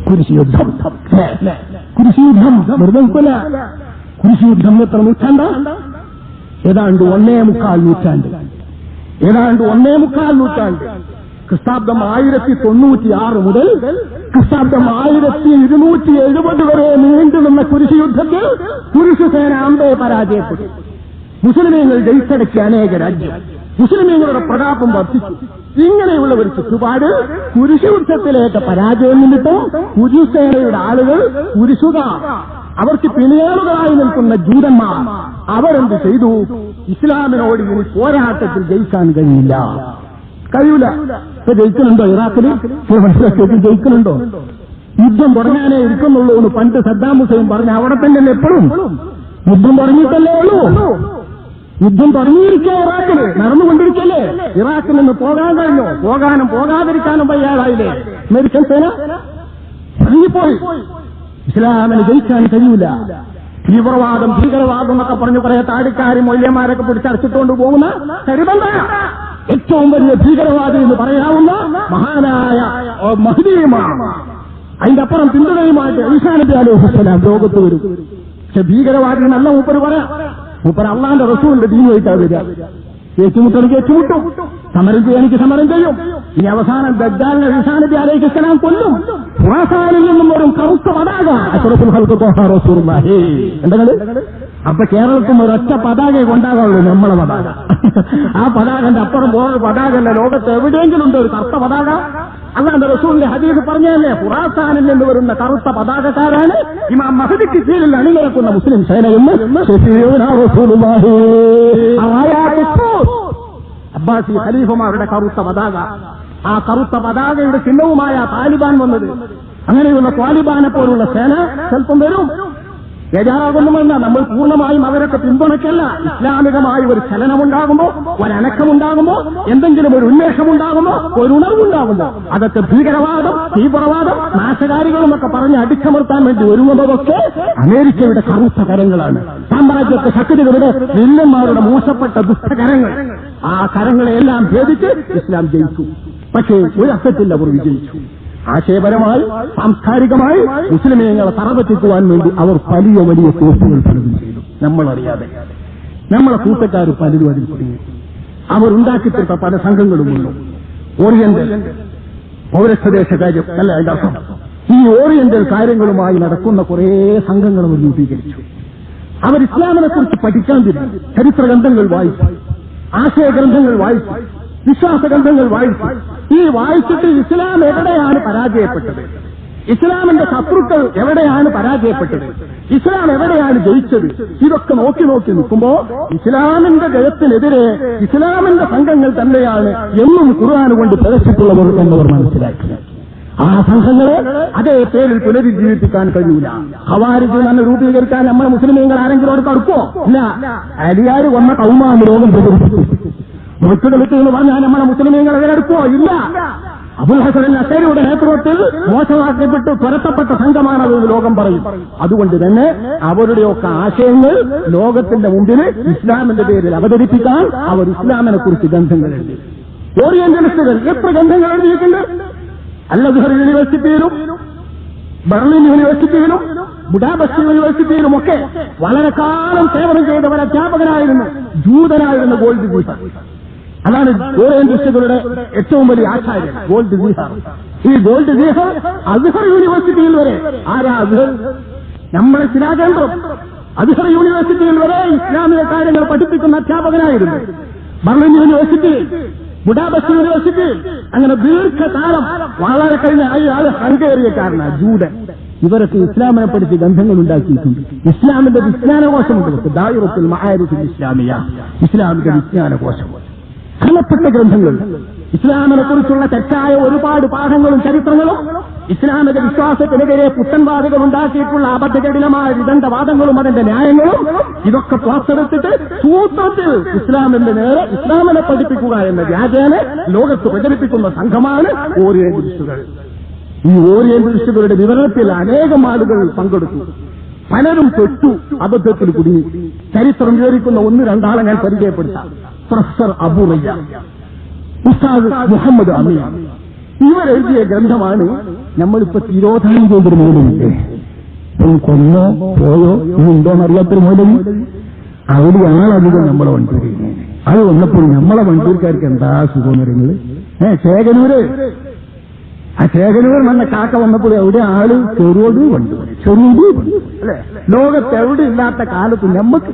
കുരിശുയുദ്ധം. കുരിശുയുദ്ധം വെറുതെ കുരിശുയുദ്ധം എത്ര നൂറ്റാണ്ട? ഏതാണ്ട് 1.25 നൂറ്റാണ്ട്. ഏതാണ്ട് 1.25 നൂറ്റാണ്ട്. ക്രിസ്താബ്ദം 1096 മുതൽ ക്രിസ്താബ്ദം 1270 വരെ നീണ്ടുനിന്ന കുരിശുയുദ്ധത്തിൽ കുരിശുസേന അമ്പയെ പരാജയപ്പെട്ടു. മുസ്ലിമീങ്ങൾ ജയിച്ചടക്കിയ അനേക രാജ്യം. മുസ്ലിമീങ്ങളുടെ പ്രതാപം വർദ്ധിച്ചു. ഇങ്ങനെയുള്ള ഒരു ചുറ്റുപാട് കുരിശുയുദ്ധത്തിലേക്ക് പരാജയം നിന്നിട്ടും കുരിശുസേനയുടെ ആളുകൾ കുരിശുകാർ, അവർക്ക് പിണിയാളുകളായി നിൽക്കുന്ന ജൂതന്മാർ അവരെന്ത് ചെയ്തു? ഇസ്ലാമിനോട് ഇനി പോരാട്ടത്തിൽ ജയിക്കാൻ കഴിയില്ല. ഇപ്പൊ ജയിക്കലുണ്ടോ? ഇറാഖിൽ ചില മനസ്സിലാക്കി ജയിക്കലുണ്ടോ? യുദ്ധം തുടങ്ങാനേ ഇരിക്കുന്നുള്ളൂ എന്ന് പണ്ട് സദ്ദാം ഹുസൈൻ പറഞ്ഞ അവിടെ തന്നെ എപ്പോഴും യുദ്ധം തുടങ്ങിയിട്ടല്ലേ ഉള്ളൂ. യുദ്ധം തുടങ്ങിയിരിക്കുക ഇറാഖില് നടന്നുകൊണ്ടിരിക്കല്ലേ. ഇറാഖിൽ നിന്ന് പോകാൻ കഴിഞ്ഞോ? പോകാനും പോകാതിരിക്കാനും വയ്യാതായില്ലേ അമേരിക്കൻ സേന? ഇറങ്ങിപ്പോയി. ഇസ്ലാമിന് ജയിക്കാൻ കഴിയൂല. തീവ്രവാദം ഭീകരവാദം എന്നൊക്കെ പറഞ്ഞു കുറെ താടിക്കാരും മൊയ്യന്മാരൊക്കെ പിടിച്ചടച്ചിട്ടുകൊണ്ട് പോകുന്ന കരിബന്ദ ഏറ്റവും വലിയ ഭീകരവാദി എന്ന് പറയാവുന്ന മഹാനായ മഹ്ദിയുമാണ്. അതിന്റെ അപ്പുറം പിന്തുണയുമായിട്ട് ഈസാ നബി അലൈഹിസ്സലാം ലോകത്ത് വരും. പക്ഷെ ഭീകരവാദി നല്ല മൂപ്പര് പറയാം. മൂപ്പര് അള്ളാന്റെ റസൂലിന്റെ ദീനുമായിട്ടാണ് വരിക. ഏറ്റുമുട്ടഎനിക്ക് ഏറ്റുമുട്ടും, സമരം ചെയ്യാനിക്ക് സമരം ചെയ്യും. ഇനി അവസാനം ദജ്ജാലിനെ ഈസാ നബി അലൈഹിസ്സലാം കൊല്ലും. ഖുറാസാനിൽ നിന്നും ഒരു കറുത്ത പതാക അഷ്റഫുൽ ഖൽഖ് ത്വഹ റസൂലുള്ളാഹി. എന്തെങ്കിലും അപ്പൊ കേരളത്തിൽ ഒരൊറ്റ പതാകയെ കൊണ്ടാകുള്ളൂ, നമ്മളെ പതാക. ആ പതാകന്റെ അപ്പുറം വേറൊരു പതാകല്ല ലോകത്ത് എവിടെയെങ്കിലും ഉണ്ട് ഒരു കറുത്ത പതാക? അല്ലാണ്ട് റസൂലിന്റെ ഹദീസ് പറഞ്ഞല്ലേ, ഖുറാസാനിൽ നിന്ന് വരുന്ന കറുത്ത പതാകക്കാരാണ് ഇമാം മഹ്ദിക്ക് കീഴിൽ അണിനിരക്കുന്ന മുസ്ലിം സേനയെന്ന് അബ്ബാസി ഖലീഫമാരുടെ കറുത്ത പതാക. ആ കറുത്ത പതാകയുടെ ചിഹ്നവുമായ താലിബാൻ വന്നത്. അങ്ങനെയുള്ള താലിബാനെ പോലുള്ള സേന സ്വല്പം വരും. ബേജാറാകുന്നുമെന്ന നമ്മൾ പൂർണ്ണമായും അവരൊക്കെ പിന്തുണയ്ക്കല്ല. ഇസ്ലാമികമായി ഒരു ചലനമുണ്ടാകുമ്പോ, ഒരനക്കമുണ്ടാകുമ്പോ, എന്തെങ്കിലും ഒരു ഉന്മേഷമുണ്ടാകുമ്പോ, ഒരു ഉണർവുണ്ടാകുമ്പോ അതൊക്കെ ഭീകരവാദം, തീവ്രവാദം, നാശകാരികളുമൊക്കെ പറഞ്ഞ് അടിച്ചമർത്താൻ വേണ്ടി ഒരുങ്ങുന്നതൊക്കെ അമേരിക്കയുടെ കറുത്ത കരങ്ങളാണ്. സാമ്രാജ്യത്തെ ശക്തികളുടെ വില്ലന്മാരുടെ മോശപ്പെട്ട ദുഷ്ടകരങ്ങൾ. ആ കരങ്ങളെയെല്ലാം ഭേദിച്ച് ഇസ്ലാം ജയിച്ചു. പക്ഷേ ഒരു അർത്ഥത്തിൽ അവർ വിജയിച്ചു. ആശയപരമായി സാംസ്കാരികമായി മുസ്ലിമീങ്ങളെ തറപറ്റിക്കുവാൻ വേണ്ടി അവർ വലിയ വലിയ കോപ്പുകൾ പലതും ചെയ്തു. നമ്മളറിയാതെ നമ്മളെ കൂട്ടക്കാർ പലരും അതിൽ കുടുങ്ങി. അവരുണ്ടാക്കിത്തീർത്ത പല സംഘങ്ങളുമുണ്ട്. ഓറിയന്റൽ പൗരസ്വദേശ കാര്യം അല്ല അതിന്റെ അർത്ഥം. ഈ ഓറിയന്റൽ കാര്യങ്ങളുമായി നടക്കുന്ന കുറേ സംഘങ്ങൾ അവർ രൂപീകരിച്ചു. അവർ ഇസ്ലാമിനെ കുറിച്ച് പഠിക്കാൻ തിരിഞ്ഞു. ചരിത്ര ഗ്രന്ഥങ്ങൾ വായിച്ചു, ആശയഗ്രന്ഥങ്ങൾ വായിച്ചു, വിശ്വാസഗ്രന്ഥങ്ങൾ വായിച്ചു. ഈ വായിച്ചിട്ട് ഇസ്ലാം എവിടെയാണ് പരാജയപ്പെട്ടത്, ഇസ്ലാമിന്റെ ശത്രുക്കൾ എവിടെയാണ് പരാജയപ്പെട്ടത്, ഇസ്ലാം എവിടെയാണ് ജയിച്ചത്, ഇതൊക്കെ നോക്കി നോക്കി നിൽക്കുമ്പോ ഇസ്ലാമിന്റെ ജയത്തിനെതിരെ ഇസ്ലാമിന്റെ സംഘങ്ങൾ തന്നെയാണ് എന്നും ഖുർആൻ കൊണ്ട് പ്രദർശിച്ചിട്ടുള്ളവർ എന്നവർ മനസ്സിലാക്കി. ആ സംഘങ്ങളെ അതേ പേരിൽ പുനരുജ്ജീവിപ്പിക്കാൻ കഴിയൂല. ഖവാരിജ് തന്നെ രൂപീകരിക്കാൻ നമ്മളെ മുസ്ലിമീങ്ങൾ ആരെങ്കിലും ഒരു കടുക്കോ? ഇല്ല. അലിയാർ വന്ന കൗമാന് രോഗം പ്രചരിപ്പിച്ചു. മറ്റുകളിട്ട് എന്ന് പറഞ്ഞാൽ നമ്മളെ മുസ്ലിമീങ്ങൾ അതിലെടുക്കോ? ഇല്ല. അബുൽ ഹസൻ അശരിയുടെ നേതൃത്വത്തിൽ മോശമാക്കപ്പെട്ട് തുരത്തപ്പെട്ട സംഘമാണതെന്ന് ലോകം പറയും. അതുകൊണ്ട് തന്നെ അവരുടെയൊക്കെ ആശയങ്ങൾ ലോകത്തിന്റെ മുമ്പിൽ ഇസ്ലാമിന്റെ പേരിൽ അവതരിപ്പിക്കാൻ അവർ ഇസ്ലാമിനെ കുറിച്ച് ഗ്രന്ഥങ്ങൾ എഴുതി. ഓറിയന്റലിസ്റ്റുകൾ എത്ര ഗ്രന്ഥങ്ങൾ എഴുതിയിട്ടുണ്ട്? അൽ-അസ്ഹർ യൂണിവേഴ്സിറ്റിയിലും ബെർലിൻ യൂണിവേഴ്സിറ്റിയിലും ബുഡാപെസ്റ്റ് യൂണിവേഴ്സിറ്റിയിലും ഒക്കെ വളരെ കാലം സേവനം ചെയ്തവർ അധ്യാപകനായിരുന്നു, ജൂതനായിരുന്നു ഗോൾഡ് ദീസർ. അതാണ് ഓറിയന്റലിസ്റ്റുകളുടെ ഏറ്റവും വലിയ ആചാര്യൻ ഗോൾഡ് ദീസർ. ഈ ഗോൾഡ് ദീസർ അസ്ഹർ യൂണിവേഴ്സിറ്റിയിൽ വരെ ആരാ? അസ്ഹർ നമ്മളെ ശിലാകേന്ദ്രം അസ്ഹർ യൂണിവേഴ്സിറ്റിയിൽ വരെ ഇസ്ലാമിക കാര്യങ്ങൾ പഠിപ്പിക്കുന്ന അധ്യാപകനായിരുന്നു. ബെർലിൻ യൂണിവേഴ്സിറ്റി, ബുഡാപെസ്റ്റ് യൂണിവേഴ്സിറ്റി, അങ്ങനെ ദീർഘകാലം വളരെ കഴിഞ്ഞ അയാൾ ഹംഗേറിയക്കാരനാണ്, ജൂഡൻ. ഇവരൊക്കെ ഇസ്ലാമിനെ പഠിച്ച് ഗ്രന്ഥങ്ങൾ ഉണ്ടാക്കിയിട്ടുണ്ട്. ഇസ്ലാമിന്റെ വിജ്ഞാനകോശമുണ്ട്, ദായിറത്തുൽ മആരിഫിൽ ഇസ്ലാമിയ, ഇസ്ലാമിക വിജ്ഞാനകോശം. ഫലപ്പെട്ട ഗ്രന്ഥങ്ങൾ, ഇസ്ലാമിനെ കുറിച്ചുള്ള തെറ്റായ ഒരുപാട് പാഠങ്ങളും ചരിത്രങ്ങളും, ഇസ്ലാമിക വിശ്വാസത്തിനെതിരെ പുത്തൻവാദികൾ ഉണ്ടാക്കിയിട്ടുള്ള അബദ്ധജടിലമായ വിദണ്ഡവാദങ്ങളും അതിന്റെ ന്യായങ്ങളും ഇതൊക്കെ പുറത്തെടുത്തിട്ട് സൂത്രത്തിൽ ഇസ്ലാമിന്റെ നേരെ ഇസ്ലാമിനെ പഠിപ്പിക്കുക എന്ന വ്യാജേന ലോകത്ത് പ്രചരിപ്പിക്കുന്ന സംഘമാണ് ഓറിയന്റലിസ്റ്റുകൾ. ഈ ഓറിയന്റലിസ്റ്റുകളുടെ വിവരണത്തിൽ അനേകം ആളുകൾ പങ്കെടുത്തു. പലരും തൊട്ടു അബദ്ധത്തിൽ കുടുങ്ങി. ചരിത്രം വിവരിക്കുന്ന 1-2 ആളെ ഞാൻ പരിചയപ്പെടുത്താം. പ്രൊഫസർ അബു റയ്യ, ഉസ്താദ് മുഹമ്മദ് അമീൻ, ഇവരെഴുതിയ ഗ്രന്ഥമാണ് നമ്മളിപ്പോ തിരോധാനം ചെയ്തൊരു മൗലവില്ലേ, കൊന്നോ പോയോ ഇന്നുണ്ടോന്നറിയാത്തൊരു മൗലവി. അവിടെയാണധികം നമ്മളെ വണ്ടൂര്. അത് വന്നപ്പോൾ നമ്മളെ വണ്ടൂർക്കാർക്ക് എന്താ സുഖം എന്ന് പറയുന്നത്. ചേകനൂര്, ആ ചേകനൂർ നല്ല കാക്ക വന്നപ്പോൾ എവിടെ ആള് ചെറുത് വണ്ടൂർ, ചെറുത് അല്ലെ. ലോകത്ത് എവിടെ ഇല്ലാത്ത കാലത്ത് നമ്മക്ക്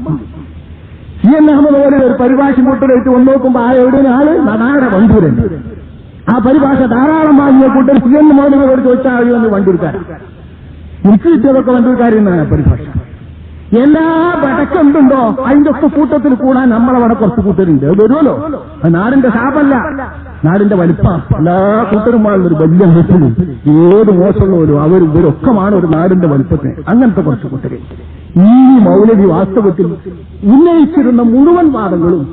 CN അഹമ്മദ് പോലെ ഒരു പരിഭാഷ കൂട്ടരായിട്ട് വന്നു നോക്കുമ്പോ ആ എവിടെയാണ് ആള് നടാടെ വണ്ടൂരുണ്ട്. ആ പരിഭാഷ ധാരാളം വാങ്ങിയ കൂട്ടർ CN മൗലവിയോട് ചോദിച്ചാൽ വന്ന് വണ്ടൂർക്കാരൻ. എനിക്ക് കിട്ടിയതൊക്കെ വണ്ടൂർക്കാരെന്നാണ് പരിഭാഷ. എല്ലാ വടക്കെന്തുണ്ടോ അതിന്റെ ഒക്കെ കൂട്ടത്തിൽ കൂടാൻ നമ്മളവിടെ കുറച്ച് കൂട്ടരുണ്ട്. അത് വരുമല്ലോ. അത് നാടിന്റെ ശാപല്ല, നാടിന്റെ വലിപ്പം. എല്ലാ കൂട്ടരുമാണൊരു വലിയ ഹെറ്റിലും ഏത് മോശമുള്ളവരും ഇവരൊക്കെയാണ് ഒരു നാടിന്റെ വലിപ്പത്തിന്. അങ്ങനത്തെ കുറച്ച് കൂട്ടര്. ഈ മൗലവി വാസ്തവത്തിൽ ഉന്നയിച്ചിരുന്ന മുഴുവൻ വാദങ്ങളും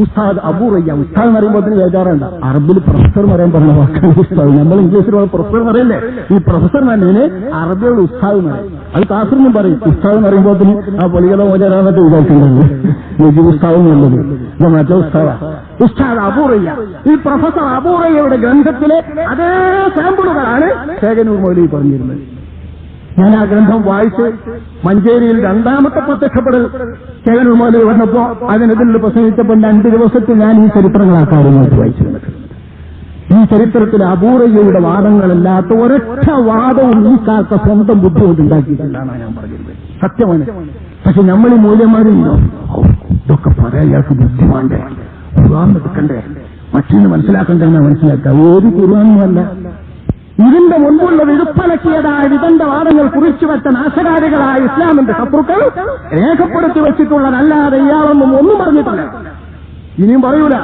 ഉസ്താദ് അബൂ റയ്യാൻ. ഉസ്താദ് എന്ന് പറയുമ്പോൾ അതിന് ബേജാറുണ്ട്. അറബിൽ പ്രൊഫസർ എന്ന് പറയാൻ പറഞ്ഞ വാക്കാണ് ഉസ്താദ്. നമ്മൾ ഇംഗ്ലീഷിൽ പ്രൊഫസർ എന്ന് പറയല്ലേ, ഈ പ്രൊഫസർ തന്നെ അറബിയോട് ഉസ്താദ് എന്ന് പറയും. അത് കാസർന്നും പറയും. ഉസ്താദ് എന്ന് പറയുമ്പോൾ ആ പൊളികളോ മോചരാന്നൊക്കെ വിചാരിച്ചിട്ടുണ്ട്. ഉസ്താദ് എന്നുള്ളത് ഇത് മറ്റേ ഉസ്താദാ. ഉസ്താദ് അബൂ റയ്യാൻ, ഈ പ്രൊഫസർ അബൂ റയ്യയുടെ ഗ്രന്ഥത്തിലെ അതേ സാമ്പിളുകളാണ് ചേകനൂർ മൗലവി പറഞ്ഞിരുന്നത്. ഞാൻ ആ ഗ്രന്ഥം വായിച്ച് മഞ്ചേരിയിൽ രണ്ടാമത്തെ പ്രത്യക്ഷപ്പെടൽ ചേകനൂർ മൗലവി വന്നപ്പോ അതിനെതിരിൽ പ്രസംഗിച്ചപ്പോൾ 2 ദിവസത്തിൽ ഞാൻ ഈ ചരിത്രങ്ങളാക്കാറുമായിട്ട് വായിച്ചിരുന്നത്. ഈ ചരിത്രത്തിൽ അബൂ റയ്യയുടെ വാദങ്ങളല്ലാത്ത ഒരൊറ്റ വാദവും ഈ കാലത്തെ സ്വന്തം ബുദ്ധി കൊണ്ട് ഉണ്ടാക്കിയിട്ടില്ലാണ് ഞാൻ പറഞ്ഞിരുന്നത്. സത്യമാണ്. പക്ഷെ നമ്മൾ ഈ മൂല്യന്മാരുണ്ടോ ഇതൊക്കെ പറയാൻ ഇയാൾക്ക് ബുദ്ധി വേണ്ടേ, ഖുർആൻ എടുക്കണ്ടേ, മറ്റൊന്ന് മനസ്സിലാക്കണ്ടെന്നാ മനസ്സിലാക്കുക. ഒരു ഖുർആനുമല്ല. ഇതിന്റെ മുൻപുള്ള വിടുപ്പലക്കിയതായ വിദഗ്ധ വാദങ്ങൾ കുറിച്ചുവെച്ച നാശകാരികളായ ഇസ്ലാമിന്റെ ശത്രുക്കൾ രേഖപ്പെടുത്തി വെച്ചിട്ടുള്ളതല്ലാതെ ഇയാളൊന്നും ഒന്നും പറഞ്ഞിട്ടില്ല, ഇനിയും പറയൂല.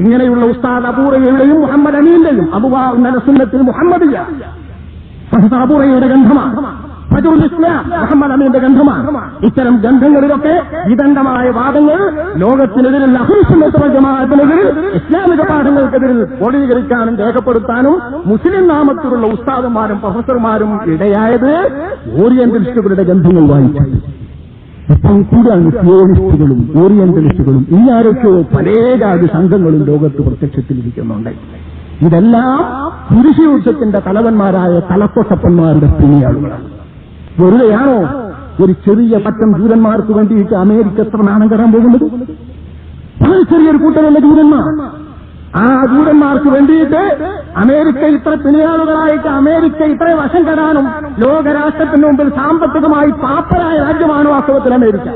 ഇങ്ങനെയുള്ള ഉസ്താദ് അബൂ റയ്യയുടെയും മുഹമ്മദ് അമീന്റെയും അബുവാ സുന്നത്തിൽ മുഹമ്മദിയ പ്രൊഫസർ അബൂ റയ്യയുടെ ഗ്രന്ഥമാണ്. ഫജറുൽ ഇസ്ലാം മുഹമ്മദ് അമീന്റെ ഗ്രന്ഥമാണ്. ഇത്തരം ഗ്രന്ഥങ്ങളിലൊക്കെ വിദഗ്ധമായ വാദങ്ങൾ ലോകത്തിനെതിരിൽ അഹ്ലുസ് സുന്നത്ത് വൽ ജമാഅത്തിനെതിരിൽ ഇസ്ലാമിക പാഠങ്ങൾക്കെതിരിൽ ക്രോഡീകരിക്കാനും രേഖപ്പെടുത്താനും മുസ്ലിം നാമത്തിലുള്ള ഉസ്താദുമാരും പ്രൊഫസർമാരും ഇടയായത് ഓറിയന്റലിസ്റ്റുകളുടെ ഗ്രന്ഥങ്ങൾ വായിച്ചു. ഇപ്പം കൂടാണ് സിയോണിസ്റ്റുകളും ഓറിയന്റലിസ്റ്റുകളും ഈ ആരൊക്കെയോ പല ജാതി സംഘങ്ങളും ലോകത്ത് പ്രത്യക്ഷത്തിലിരിക്കുന്നുണ്ട്. ഇതെല്ലാം പുരുഷയുദ്ധത്തിന്റെ തലവന്മാരായ തലക്കൊട്ടപ്പന്മാരുടെ പിന്നിയാളുകളാണ്. വെറുതെയാണോ ഒരു ചെറിയ പറ്റം ജൂതന്മാർക്ക് വേണ്ടിയിട്ട് അമേരിക്ക എത്ര നാണം കെടാൻ പോകുന്നത്? വളരെ ചെറിയൊരു കൂട്ടമല്ല ജൂതന്മാർ. ആ ജൂതന്മാർക്ക് വേണ്ടിയിട്ട് അമേരിക്ക ഇത്ര പിണിയാളുകളായിട്ട് അമേരിക്ക ഇത്ര വശം കെടാനും ലോകരാഷ്ട്രത്തിന് മുമ്പിൽ സാമ്പത്തികമായി പാപ്പരായ രാജ്യമാണ് വാസ്തവത്തിൽ അമേരിക്ക.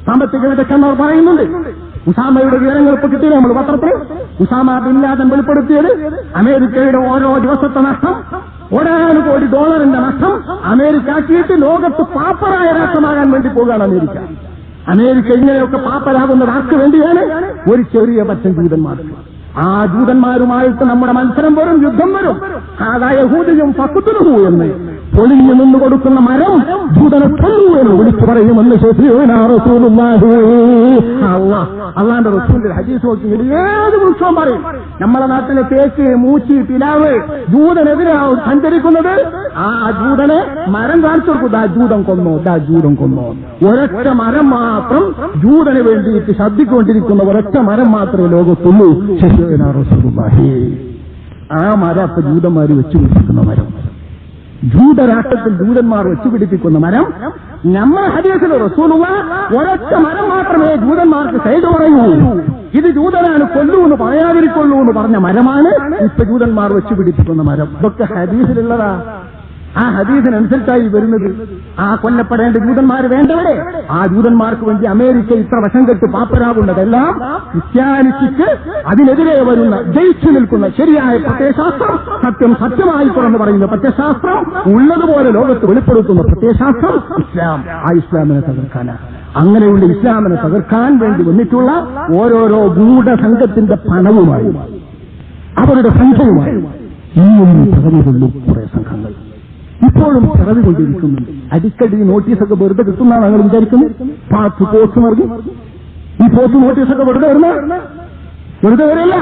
സാമ്പത്തിക വിദഗ്ധന്മാർ പറയുന്നുണ്ട്. ഉസാമയുടെ വിവരങ്ങൾ ഇപ്പൊ കിട്ടിയില്ല നമ്മൾ പത്രത്തിൽ. ഉസാമ ബിൻ ലാദൻ വെളിപ്പെടുത്തിയത് അമേരിക്കയുടെ ഓരോ ദിവസത്തെ നഷ്ടം $1,000 നഷ്ടം അമേരിക്ക ആക്കിയിട്ട് ലോകത്ത് പാപ്പരായ രാഷ്ട്രമാകാൻ വേണ്ടി പോകുകയാണ് അമേരിക്ക. അമേരിക്ക ഇങ്ങനെയൊക്കെ പാപ്പരാകുന്നത് ആർക്ക് വേണ്ടിയാണ്? ഒരു ചെറിയ പറ്റം ജൂതന്മാർക്ക്. ആ ജൂതന്മാരുമായിട്ട് നമ്മുടെ മത്സരം വരും, യുദ്ധം വരും. അതായ യഹൂദിയും ഫഖ്തുലുഹു എന്ന് പൊളിഞ്ഞു നിന്ന് കൊടുക്കുന്ന മരം ജൂതനെ കൊല്ലൂ എന്ന് വിളിച്ചു പറയുമെന്ന് അള്ളാന്റെ റസൂലിന്റെ ഹദീസ് നോക്കി ഏത് വൃക്ഷം പറയും. നമ്മളെ നാട്ടിലെ തേക്ക്, മൂച്ചി, പിലാവ് ജൂതനെതിരെ സഞ്ചരിക്കുന്നത്. ആ ജൂതനെ മരം കാണിച്ചു കൊടുക്കും. ജൂതം കൊന്നോ. ഒരൊറ്റ മരം മാത്രം ജൂതന് വേണ്ടിയിട്ട് ശബ്ദിക്കൊണ്ടിരിക്കുന്ന ഒരൊറ്റ മരം മാത്രമേ ലോകത്തുള്ളൂ. ആ മരം അപ്പൊ ജൂതന്മാര് വെച്ചുപിടിപ്പിക്കുന്ന മരം, ജൂതരാഷ്ട്രത്തിൽ ജൂതന്മാർ വെച്ചുപിടിപ്പിക്കുന്ന മരം. നമ്മുടെ ഹദീസിൽ റസൂലുള്ളാഹി ഒരൊറ്റ മരം മാത്രമേ ജൂതന്മാർക്ക് സൈഡ് പറയൂ. ഇത് ജൂതനാണ്, കൊല്ലൂ എന്ന് പറയാതിരിക്കൊള്ളൂ എന്ന് പറഞ്ഞ മരമാണ് ഇപ്പൊ ജൂതന്മാർ വെച്ചുപിടിപ്പിക്കുന്ന മരം. ഇതൊക്കെ ഹദീസിലുള്ളതാ. ആ ഹദീസിനനുസരിച്ചായി വരുന്നത്. ആ കൊല്ലപ്പെടേണ്ട ജൂതന്മാർ വേണ്ടവിടെ. ആ ജൂതന്മാർക്ക് വേണ്ടി അമേരിക്ക ഇത്ര വശം കെട്ട് പാപ്പരാകുന്നതെല്ലാം ക്രിസ്ത്യാനിറ്റിക്ക് അതിനെതിരെ വരുന്ന, ജയിച്ചു നിൽക്കുന്ന ശരിയായ പ്രത്യയശാസ്ത്രം, സത്യമായി തുറന്നു പറയുന്ന പ്രത്യയശാസ്ത്രം, ഉള്ളതുപോലെ ലോകത്ത് വെളിപ്പെടുത്തുന്ന പ്രത്യയശാസ്ത്രം ഇസ്ലാം. ആ ഇസ്ലാമിനെ തകർക്കാനാണ്. അങ്ങനെയുള്ള ഇസ്ലാമിനെ തകർക്കാൻ വേണ്ടി വന്നിട്ടുള്ള ഓരോരോ ഗൂഢസംഘത്തിന്റെ പണവുമായി, അവരുടെ സംഘവുമായി ഇന്നും പിറവികൊള്ളും കുറെ സംഘങ്ങൾ ഇപ്പോഴും പിറവികൊണ്ടിരിക്കുന്നുണ്ട്. അടിക്കടി നോട്ടീസൊക്കെ വെറുതെ കിട്ടുന്നതാണ് ഞങ്ങൾ വിചാരിക്കുന്നത്. പോസ്റ്റ് നൽകി ഈ പോസ്റ്റ് നോട്ടീസൊക്കെ വെറുതെ വരില്ല.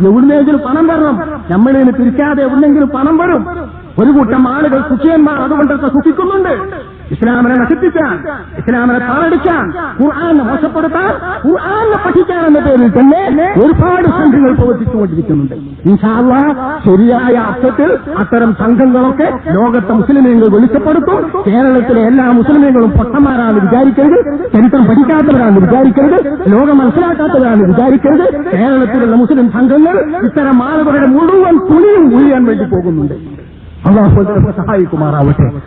എവിടുന്നെങ്കിലും പണം വരണം. നമ്മളിന് തിരിക്കാതെ എവിടെന്നെങ്കിലും പണം വരും. ഒരു കൂട്ടം ആളുകൾ സുഖിയന്മാർ അതുകൊണ്ടൊക്കെ സുഖിക്കുന്നുണ്ട്. ഇസ്ലാമിനെ നശിപ്പിക്കാൻ, ഇസ്ലാമിനെ താറടിക്കാൻ, ഖുർആനെ മോശപ്പെടുത്താൻ, ഖുർആനെ പഠിക്കാൻ എന്ന പേരിൽ തന്നെ ഒരുപാട് സംഘങ്ങൾ പ്രവർത്തിച്ചുകൊണ്ടിരിക്കുന്നുണ്ട്. ഇൻഷാ അല്ലാഹ് ശരിയായ അർത്ഥത്തിൽ അത്തരം സംഘങ്ങളൊക്കെ ലോകത്തെ മുസ്ലിമീങ്ങൾ വെളിച്ചപ്പെടുത്തും. കേരളത്തിലെ എല്ലാ മുസ്ലിമീങ്ങളും പൊട്ടന്മാരാണ് വിചാരിക്കരുത്, ചരിത്രം പഠിക്കാത്തവരാണ് വിചാരിക്കരുത്, ലോകം മനസ്സിലാക്കാത്തവരാണ് വിചാരിക്കരുത്. കേരളത്തിലുള്ള മുസ്ലിം സംഘങ്ങൾ ഇത്തരം ആളുകളുടെ മുഴുവൻ തുണിയും ഉഴിയാൻ വേണ്ടി പോകുന്നുണ്ട്. അല്ലാഹു സഹായിക്കുമാറാവട്ടെ.